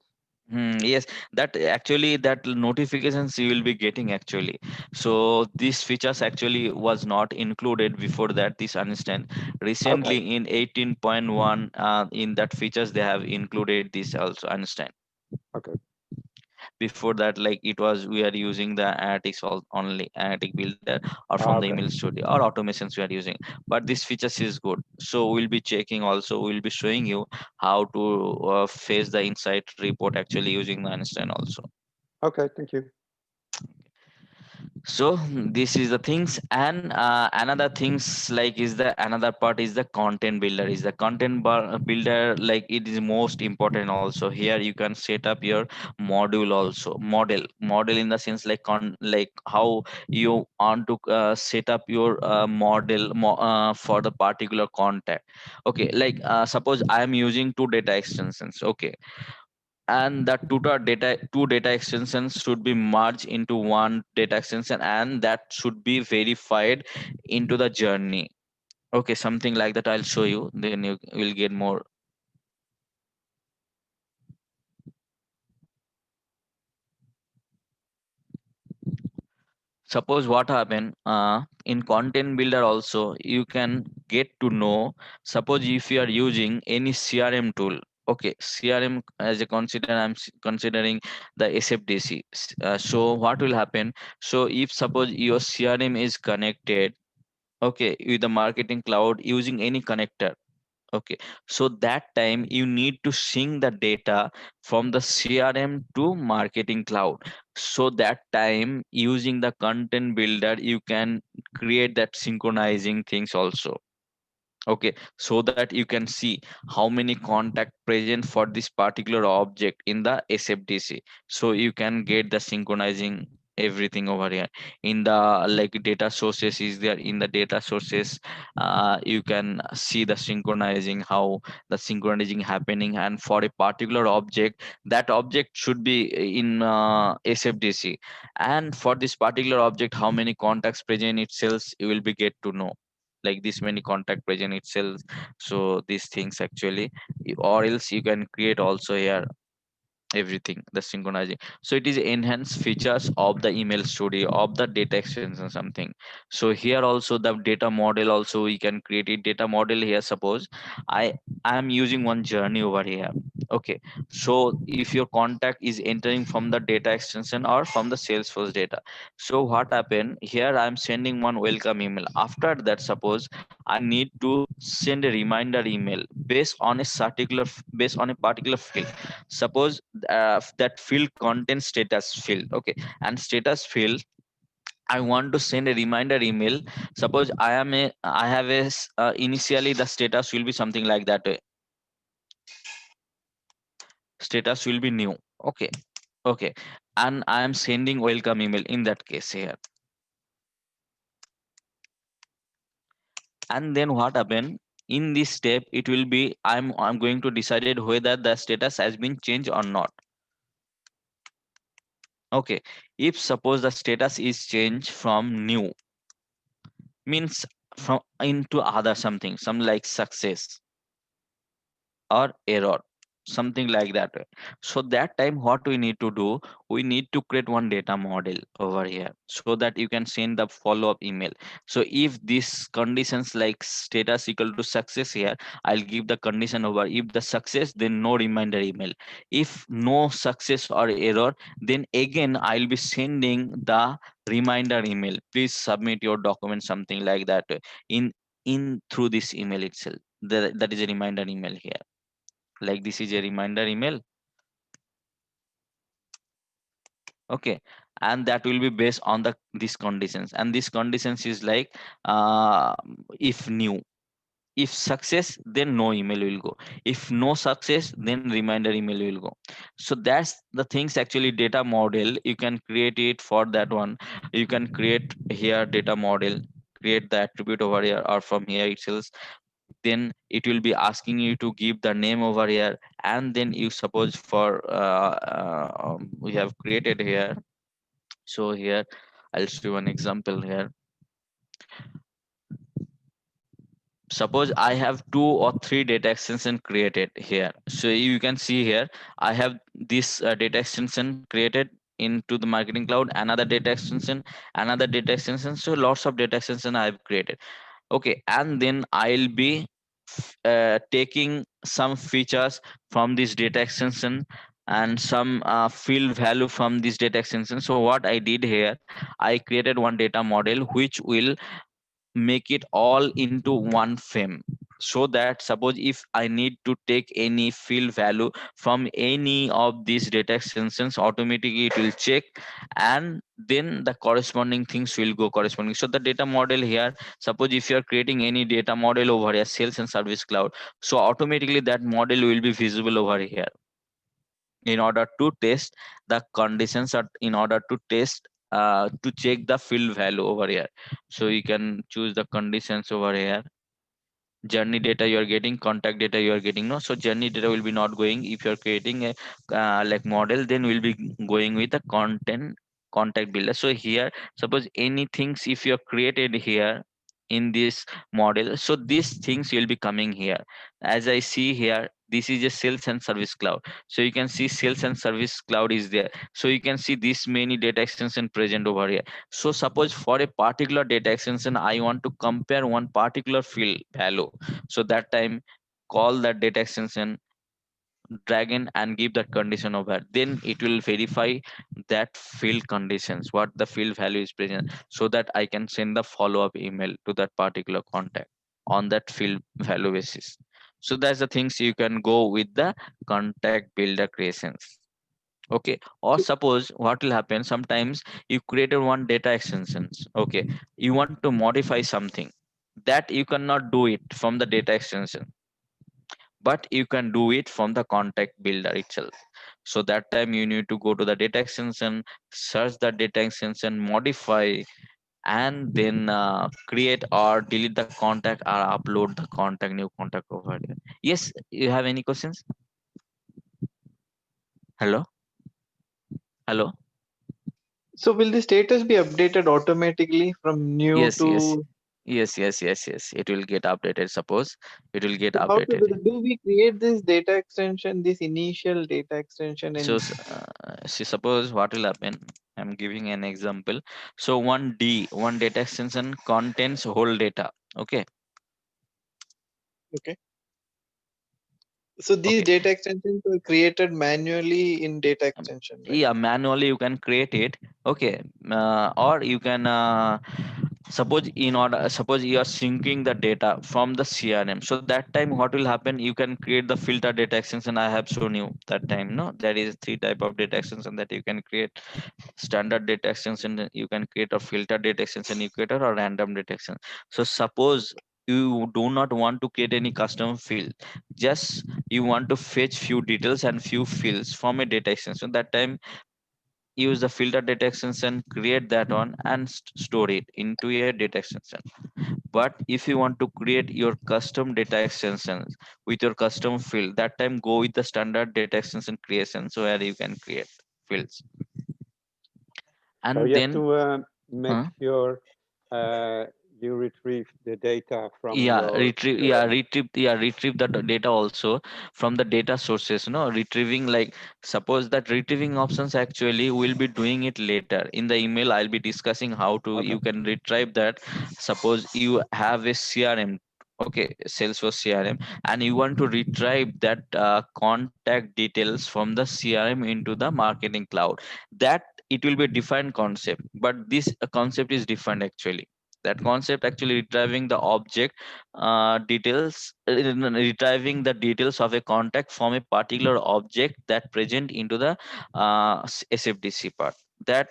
Yes, that actually that notifications you will be getting actually. So these features actually was not included before that. This understand Okay. recently in 18.1 in that features they have included this also, understand. Okay. Before that, like it was we are using the analytics only analytic builder, or from the Okay. email studio or automations we are using. But this features is good, so we'll be checking also, we'll be showing you how to face the insight report actually using the understand also. Okay. Thank you. So this is the things. And another things like is the another part is the content builder. Is the builder, like it is most important also. Here you can set up your module also, model in the sense like like how you want to set up your for the particular contact. Okay, like suppose I am using two data extensions. Okay, and the two data extensions should be merged into one data extension, and that should be verified into the journey. Okay, something like that I'll show you, then you will get more. Suppose what happen in content builder also you can get to know. Suppose if you are using any crm tool. Okay, crm as a consider, considering the sfdc. So what will happen, so if suppose your crm is connected, okay, with the marketing cloud using any connector. Okay, so that time you need to sync the data from the CRM to Marketing Cloud. So that time using the content builder, you can create that synchronizing things also. Okay, so that you can see how many contact present for this particular object in the SFDC. So you can get the synchronizing everything over here. In the like data sources is there, in the data sources you can see the synchronizing, how the synchronizing happening, and for a particular object, that object should be in SFDC, and for this particular object how many contacts present itself you will be get to know, like this many contact present itself. So these things actually, or else you can create also here everything the synchronizing. So it is enhanced features of the email studio of the data extension something. So here also the data model also we can create a data model here. Suppose I am using one journey over here. Okay, so if your contact is entering from the data extension or from the Salesforce data, so what happened here, I am sending one welcome email. After that, suppose I need to send a reminder email based on a particular field. Suppose that field contains status field. Okay, and status field I want to send a reminder email. Suppose I have initially the status will be something like that way. Status will be new. Okay, okay, and I am sending welcome email in that case here. And then what happen in this step, it will be I'm going to decide whether the status has been changed or not. Okay, if suppose the status is changed from new, means from into other something, some like success or error, something like that way. So that time what we need to do, we need to create one data model over here so that you can send the follow-up email. So if these conditions like status equal to success here, I'll give the condition over, if the success then no reminder email, if no success or error then again I'll be sending the reminder email, please submit your document, something like that way, in through this email itself. That is a reminder email here, like this is a reminder email. Okay, and that will be based on the these conditions, and these conditions is like uh, if new, if success then no email will go, if no success then reminder email will go. So that's the things actually data model you can create it for that one. You can create here data model, create the attribute over here or from here itself. Then it will be asking you to give the name over here, and then you suppose for we have created here. So here I'll show you one example here. Suppose I have 2 or 3 data extension created here. So you can see here I have this data extension created into the marketing cloud, another data extension, another data extension. So lots of data extension I have created. Okay, and then I'll be taking some features from this data extension and some field value from this data extension. So what I did here, I created one data model which will make it all into one frame, so that suppose if I need to take any field value from any of these data extensions, automatically it will check, and then the corresponding things will go corresponding. So the data model here, suppose if you are creating any data model over here, sales and service cloud, so automatically that model will be visible over here in order to test the conditions, or in order to test to check the field value over here. So you can choose the conditions over here. Journey data you are getting, contact data you are getting, no, so journey data will be not going. If you are creating a like model, then we'll be going with the content contact builder. So here suppose anything if you have created here in this model, so these things will be coming here. As I see here, this is a sales and service cloud, so you can see sales and service cloud is there. So you can see this many data extension present over here. So suppose for a particular data extension I want to compare one particular field value, so that time call that data extension, drag in and give that condition over, then it will verify that field conditions, what the field value is present, so that I can send the follow-up email to that particular contact on that field value basis. So that's the things you can go with the contact builder creations. Okay, or suppose what will happen, sometimes you created one data extensions. Okay, you want to modify something, that you cannot do it from the data extension, but you can do it from the contact builder itself. So that time you need to go to the data extension, search the data extension, modify, and then create or delete the contact or upload the contact, new contact over here. Yes, you have any questions? Hello? Hello? So will the status be updated automatically from new Yes, yes. to? Yes. It will get updated. Suppose it will get So how to updated. do we create this data extension, this initial data extension So, in? see, suppose what will happen. I'm giving an example. So one data extension contains whole data. Okay, Okay. So these okay. data extensions were created manually in data Um, extension, right? yeah, manually you can create it. Okay, or you can suppose you are syncing the data from the CRM. So that time what will happen, you can create the filter data extension. I have shown you that time. No, there is three type of data extension that you can create: standard data extension you can create, or filter data extension you create, or random data extension. So suppose you do not want to create any custom field, just you want to fetch few details and few fields from a data extension. That time use the filter data extension, create that one, and store it into a data extension. But if you want to create your custom data extensions with your custom field, that time go with the standard data extension creation, so where you can create fields. So And you have then to make huh? sure you retrieve the data from your CRM. Retrieve the data also from the data sources, retrieving, like, suppose that retrieving options actually will be doing it later in the email. I'll be discussing how to Okay. you can retrieve that. Suppose you have a CRM, okay, Salesforce CRM, and you want to retrieve that contact details from the CRM into the marketing cloud. That it will be a different concept, but this concept is different actually. That concept actually retrieving the object details, retrieving the details of a contact from a particular object that present into the SFDC part. That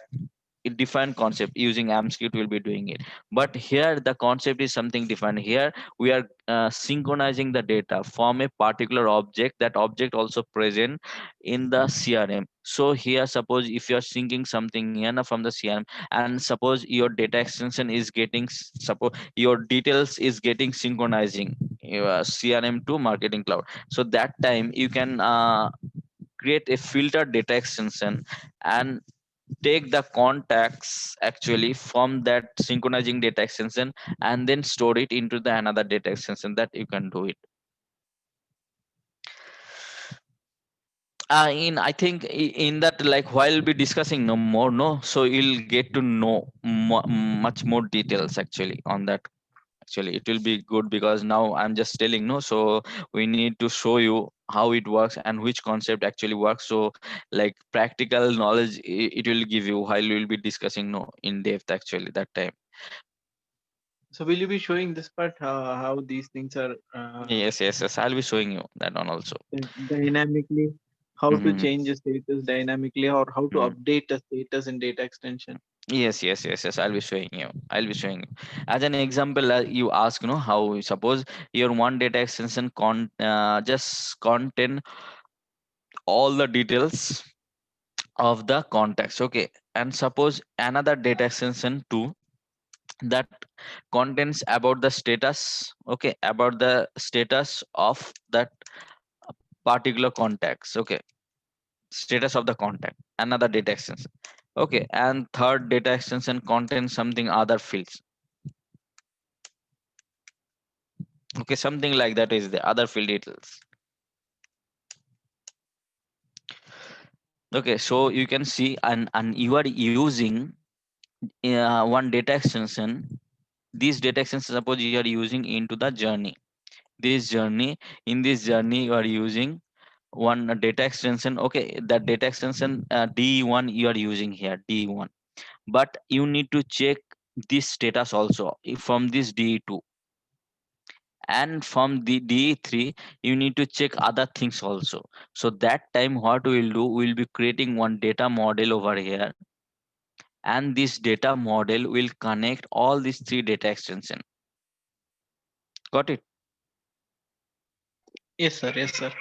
a different concept using AMScript will be doing it. But here the concept is something different. Here we are synchronizing the data from a particular object, that object also present in the CRM. So here suppose if you are syncing something here from the CRM, and suppose your data extension is getting suppose your details is getting synchronizing your CRM to marketing cloud. So that time you can create a filter data extension and take the contacts actually from that synchronizing data extension, and then store it into the another data extension. That you can do it. In I think in that, like, while we'll be discussing no more, no, so you'll get to know much more details actually on that. Actually it will be good, because now I'm just telling, no, so we need to show you how it works and which concept actually works. So like practical knowledge it will give you while we'll be discussing, no, in depth actually that time. So will you be showing this part how these things are Yes, I'll be showing you that one also. dynamically, how to Hmm. change a status dynamically, or how to update a status in data extension? Yes. I'll be showing you. As an example, you ask, how suppose your one data extension just contain all the details of the context, okay, and suppose another data extension too that contains about the status, okay, about the status of that particular contacts, okay, status of the contact, another data extension, okay, and third data extension contains something other fields, okay, something like that is the other field details. Okay, so you can see, and you are using one data extension. This data extension, suppose you are using into the journey. This journey, in this journey you are using one data extension, okay, that data extension D1 you are using here, D1. But you need to check this status also from this D2, and from the D3 you need to check other things also. So that time what we'll do, we'll be creating one data model over here, and this data model will connect all these three data extension. Got it? Yes, sir. Yes, sir.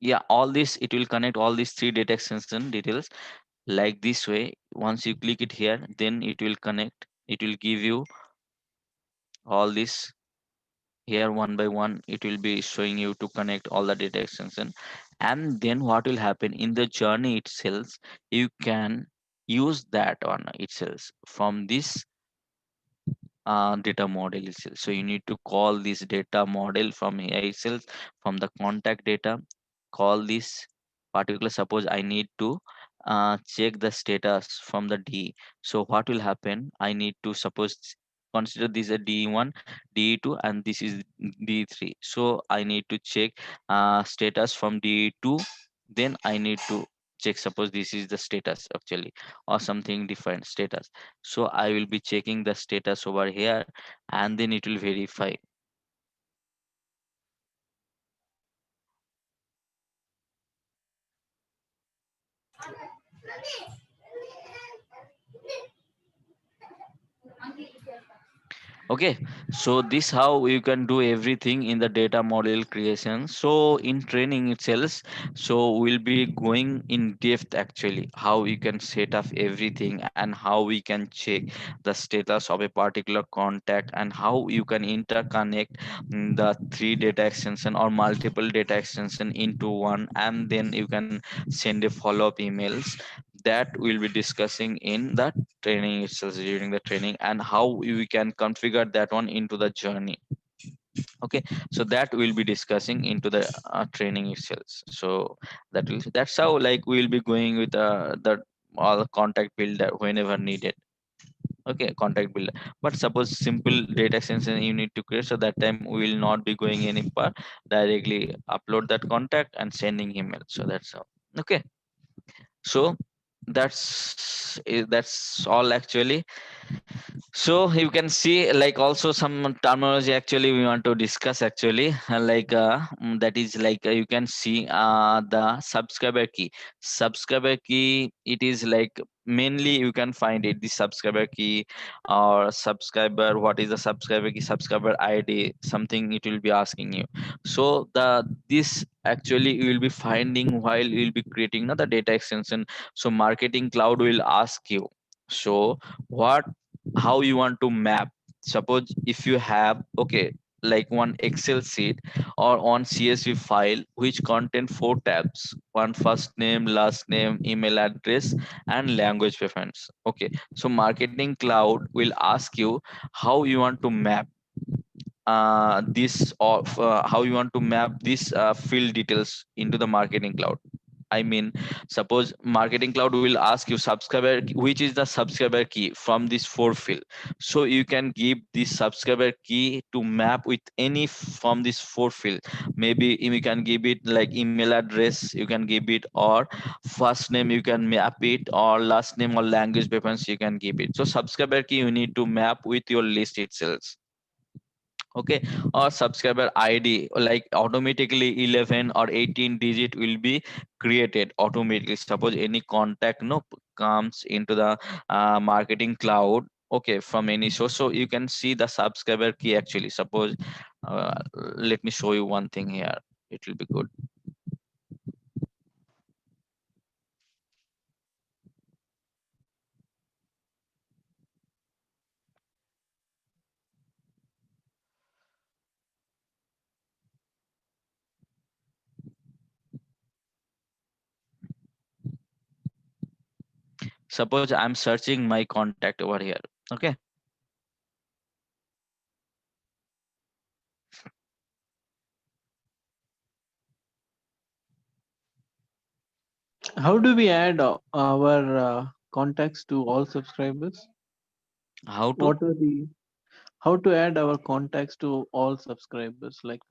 yeah, all this, it will connect all these three data extension details like this way. Once you click it here, then it will connect, it will give you all this here one by one. It will be showing you to connect all the data extension. And then what will happen in the journey itself, you can use that on itself from this data model itself. So you need to call this data model from here itself, from the contact data. Call this particular, suppose I need to check the status from the D. So what will happen, I need to suppose consider this a D1, D2, and this is D3. So I need to check status from D2, then I need to check, suppose this is the status actually, or something different status. So I will be checking the status over here, and then it will verify. Okay, so this how you can do everything in the data model creation. So in training itself, so we'll be going in depth actually how you can set up everything, and how we can check the status of a particular contact, and how you can interconnect the three data extension or multiple data extension into one, and then you can send a follow-up emails. That we'll be discussing in the training itself, during the training, and how we can configure that one into the journey. Okay, so that we'll be discussing into the training itself. So that's how like we'll be going with the all contact builder whenever needed. Okay, contact builder. But suppose simple data extension you need to create, so that time we will not be going any part, directly upload that contact and sending email. So that's how. Okay, so that's all actually. So you can see like also some terminology actually we want to discuss actually, that is like you can see the subscriber key. Subscriber key, it is like mainly you can find it the subscriber key, or subscriber, what is the subscriber key, subscriber ID, something it will be asking you. So the this actually you will be finding while you will be creating the data extension. So marketing cloud will ask you, so what, how you want to map. Suppose if you have, okay, like one Excel sheet or on CSV file which contain four tabs: one first name, last name, email address, and language preference. Okay, so marketing cloud will ask you how you want to map this, of how you want to map this field details into the marketing cloud. I mean, suppose marketing cloud will ask you subscriber which is the subscriber key from this four field. So you can give this subscriber key to map with any from this four field. Maybe you can give it like email address, you can give it, or first name you can map it, or last name or language preference you can give it. So subscriber key you need to map with your list itself. Okay, or subscriber ID, like automatically 11 or 18 digit will be created automatically. Suppose any contact no comes into the marketing cloud, okay, from any source, so you can see the subscriber key actually. Suppose uh, let me show you one thing here, it will be good. Suppose I'm searching my contact over here. Okay, How do we add our contacts to all subscribers? how to What are the how to add our contacts to all subscribers? Like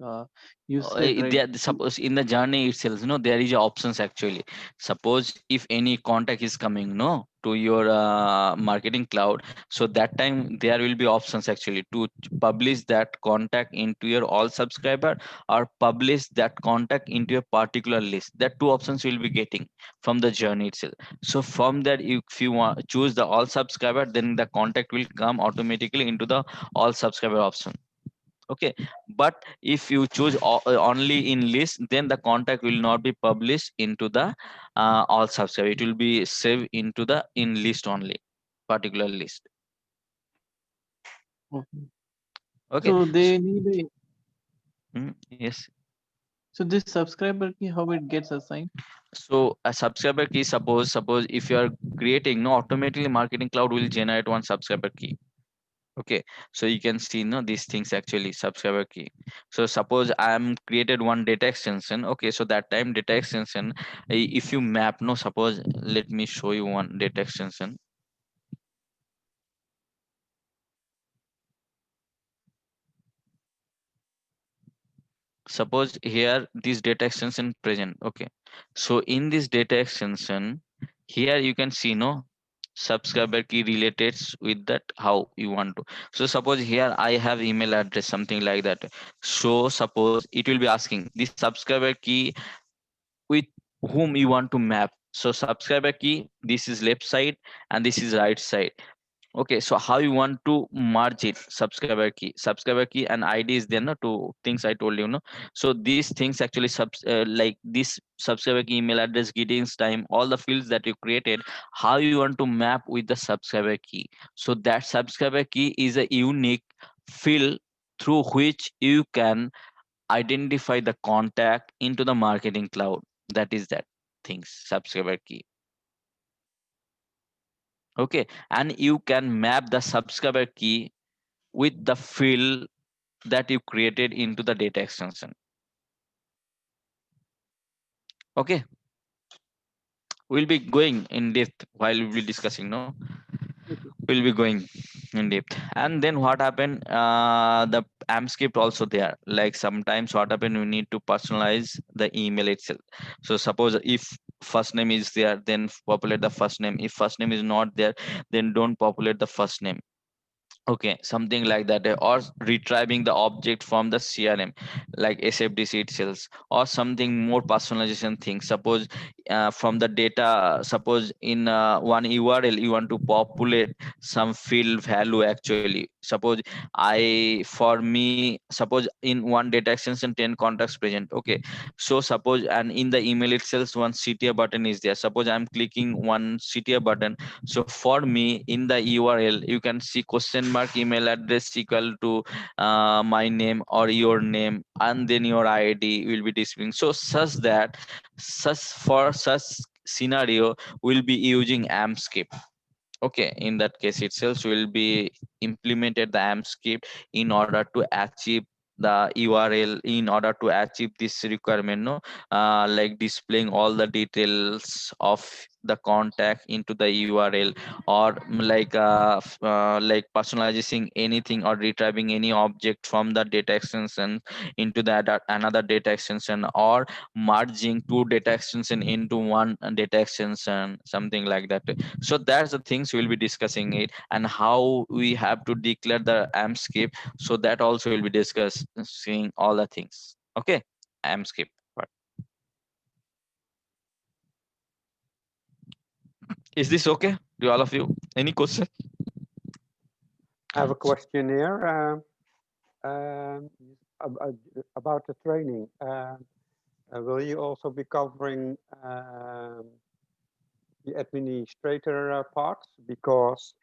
you said, right? there, suppose in the journey itself, there is options actually. Suppose if any contact is coming no to your marketing cloud, so that time there will be options actually to publish that contact into your all subscriber, or publish that contact into a particular list. That two options will be getting from the journey itself. So from that, if you want choose the all subscriber, then the contact will come automatically into the all subscriber option. Okay, but if you choose only in list, then the contact will not be published into the all subscriber. It will be saved into the in list only, particular list. Okay. Okay. So they need a, Yes. so this subscriber key, how it gets assigned? So a subscriber key, suppose if you are creating, no, automatically Marketing Cloud will generate one subscriber key. Okay, so you can see, no, these things actually subscriber key. So suppose I am created one data extension. Okay, so that time data extension, if you map, no, suppose let me show you one data extension. Suppose here this data extension present. Okay, so in this data extension, here you can see, no, subscriber key related with that how you want to. So suppose here I have email address, something like that. So suppose it will be asking this subscriber key with whom you want to map. So subscriber key, this is left side and this is right side. Okay, so how you want to merge it? Subscriber key and ID is there, no, two things I told you, no. So these things actually like this subscriber key, email address, greetings time, all the fields that you created, how you want to map with the subscriber key. So that subscriber key is a unique field through which you can identify the contact into the Marketing Cloud. That is that things, subscriber key. Okay, and you can map the subscriber key with the field that you created into the data extension. Okay, we'll be going in depth while we'll be discussing, no, Okay. we'll be going in depth. And then what happened, the AMP script also there, like sometimes what happened, we need to personalize the email itself. So suppose if first name is there, then populate the first name. If first name is not there, then don't populate the first name. Okay, something like that, or retrieving the object from the CRM, like SFDC itself, or something more personalization thing. Suppose from the data, suppose in one URL you want to populate some field value actually. Suppose for me, suppose in one data extension 10 contacts present. Okay, so suppose, and in the email itself one CTA button is there. Suppose I'm clicking one CTA button. So for me in the URL you can see question mark email address equal to my name or your name, and then your ID will be displaying. So such scenario will be using AMP script. Okay, in that case itself will be implemented the AMP script in order to achieve the URL, in order to achieve this requirement, no, like displaying all the details of the contact into the URL, or like personalizing anything or retrieving any object from the data extension into that another data extension, or merging two data extension into one data extension, something like that. So that's the things we'll be discussing it, and how we have to declare the AMP script. So that also will be discussing all the things. Okay, AMP script part. Is this okay to all of you? Any question? I have a question here about the training. Will you also be covering the administrator parts? Because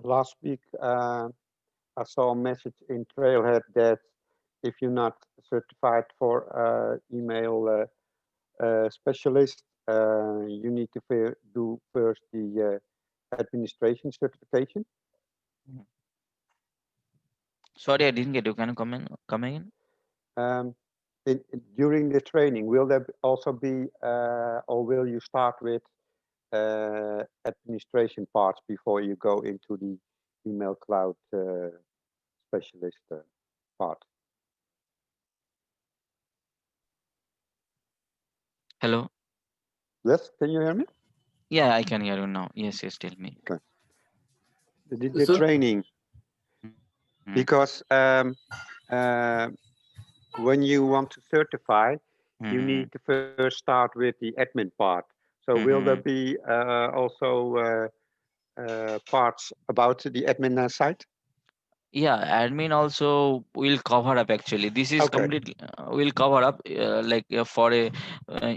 last week I saw a message in Trailhead that if you're not certified for email specialist, you need to do first the administration certification. Sorry, I didn't get you. Can you come again? During the training, will there also be, or will you start with administration parts before you go into the email cloud specialist part? Hello. Yes, can you hear me? Yeah, I can hear you now. Yes, tell me. Okay. The So- training, because when you want to certify, you need to first start with the admin part. So will there be also parts about the admin side? Yeah, admin also will cover up actually. This is Okay. completely will cover up for a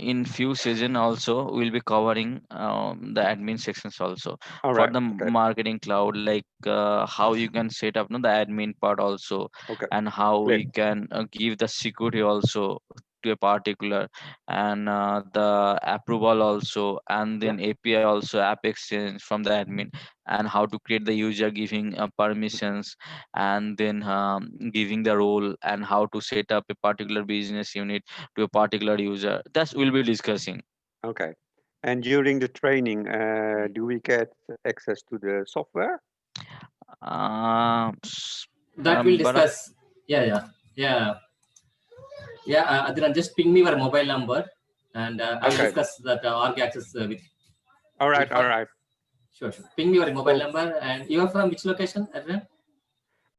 in few season also we'll be covering the admin sections also All for right. the Okay. marketing cloud, like how you can set up, no, the admin part also, Okay. and how Clear. we can give the security also to a particular, and the approval also, and Yeah. then API also, app exchange from the admin, and how to create the user, giving permissions, and then giving the role, and how to set up a particular business unit to a particular user. That's we'll be discussing. Okay. And during the training, do we get access to the software? That we'll But discuss. Yeah. Adnan, just ping me your mobile number, and I will Okay. discuss that org access with. All right. With All her. right. Sure. Ping me your mobile So number, and you are from which location, Adnan?